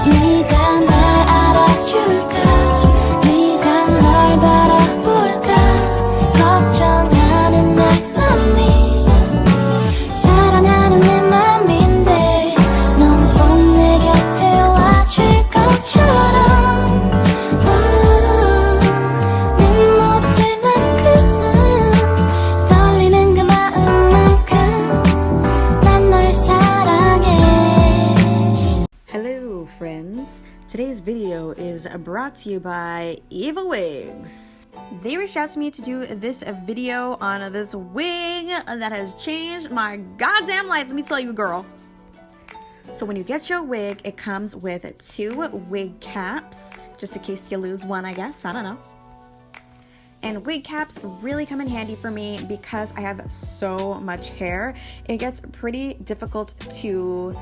네가 날 알아줄까 네가 날 바라볼까 걱정하는 내 맘이 사랑하는 내 맘인데 넌 꼭 내 곁에 와줄 것처럼 는 못할 만큼 떨리는 그 마음만큼 난 널 사랑해. Hello friends, today's video is brought to you by Eva Wigs. They reached out to me to do this video on this wig that has changed my goddamn life. Let me tell you, girl. So when you get your wig, it comes with 2 wig caps, just in case you lose one, I guess, I don't know. And wig caps really come in handy for me because I have so much hair. It gets pretty difficult to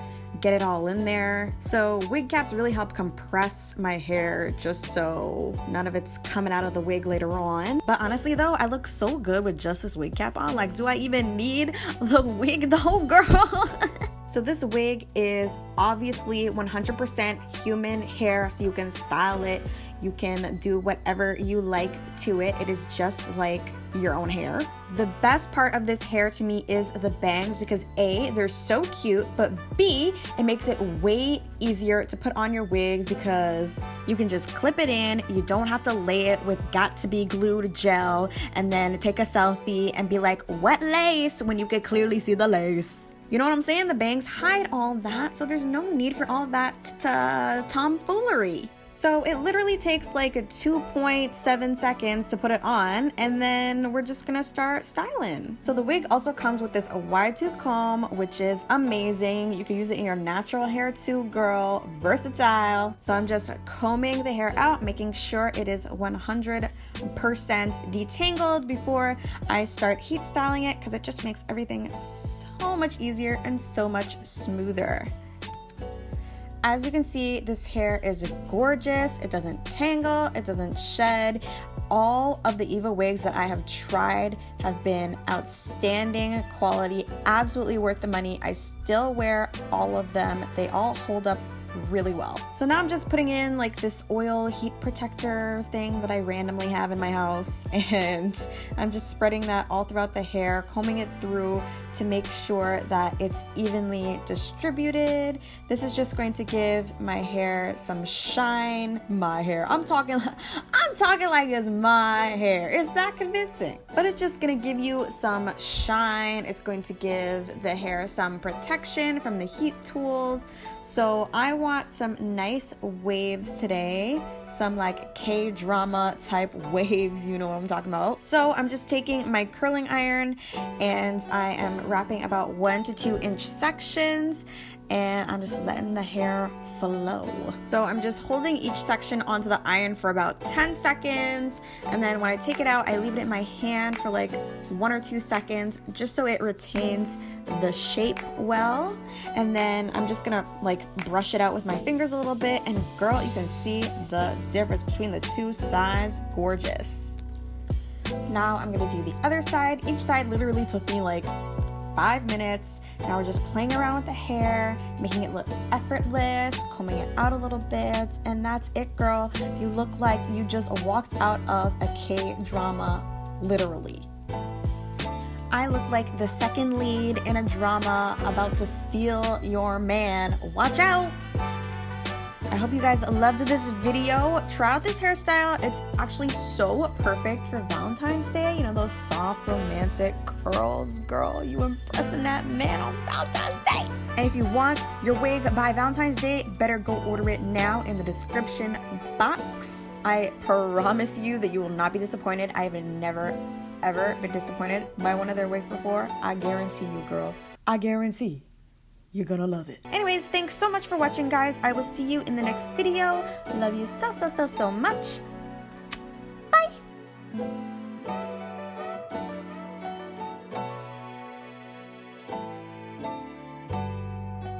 get it all in there. So wig caps really help compress my hair just so none of it's coming out of the wig later on. But honestly though, I look so good with just this wig cap on. Like, do I even need the wig though, girl? So this wig is obviously 100% human hair, so you can style it, you can do whatever you like to it. It is just like your own hair. The best part of this hair to me is the bangs because A, they're so cute, but B, it makes it way easier to put on your wigs because you can just clip it in. You don't have to lay it with got to be glued gel and then take a selfie and be like, what lace, when you can clearly see the lace. You know what I'm saying? The bangs hide all that, so there's no need for all that tomfoolery. So it literally takes like 2.7 seconds to put it on, and then we're just gonna start styling. So the wig also comes with this wide tooth comb, which is amazing. You can use it in your natural hair too, girl. Versatile. So I'm just combing the hair out, making sure it is 100% detangled before I start heat styling it, because it just makes everything so much easier and so much smoother. As you can see, this hair is gorgeous. It doesn't tangle, it doesn't shed. All of the Eva wigs that I have tried have been outstanding quality, absolutely worth the money. I still wear all of them. They all hold up really well. So now I'm just putting in like this oil heat protector thing that I randomly have in my house, and I'm just spreading that all throughout the hair, combing it through to make sure that it's evenly distributed. This is just going to give my hair some shine. My hair, I'm talking like it's my hair. Is that convincing? But it's just gonna give you some shine. It's going to give the hair some protection from the heat tools. So I want some nice waves today, some like K-drama type waves, you know what I'm talking about. So I'm just taking my curling iron and I am wrapping about 1 to 2 inch sections, and I'm just letting the hair flow. So I'm just holding each section onto the iron for about 10 seconds, and then when I take it out, I leave it in my hand for like 1 or 2 seconds just so it retains the shape well. And then I'm just gonna like brush it out with my fingers a little bit, and girl, you can see the difference between the 2 sides. Gorgeous. Now I'm gonna do the other side. Each side literally took me like 5 minutes. Now we're just playing around with the hair, making it look effortless, combing it out a little bit, and that's it, girl. You look like you just walked out of a K-drama, literally. I look like the second lead in a drama about to steal your man. Watch out! I hope you guys loved this video. Try out this hairstyle. It's actually so perfect for Valentine's Day. You know, those soft, romantic curls. Girl, you impressing that man on Valentine's Day. And if you want your wig by Valentine's Day, better go order it now in the description box. I promise you that you will not be disappointed. I have never, ever been disappointed by one of their wigs before. I guarantee you, girl. I guarantee. You're gonna love it. Anyways, thanks so much for watching, guys. I will see you in the next video. Love you so much. Bye.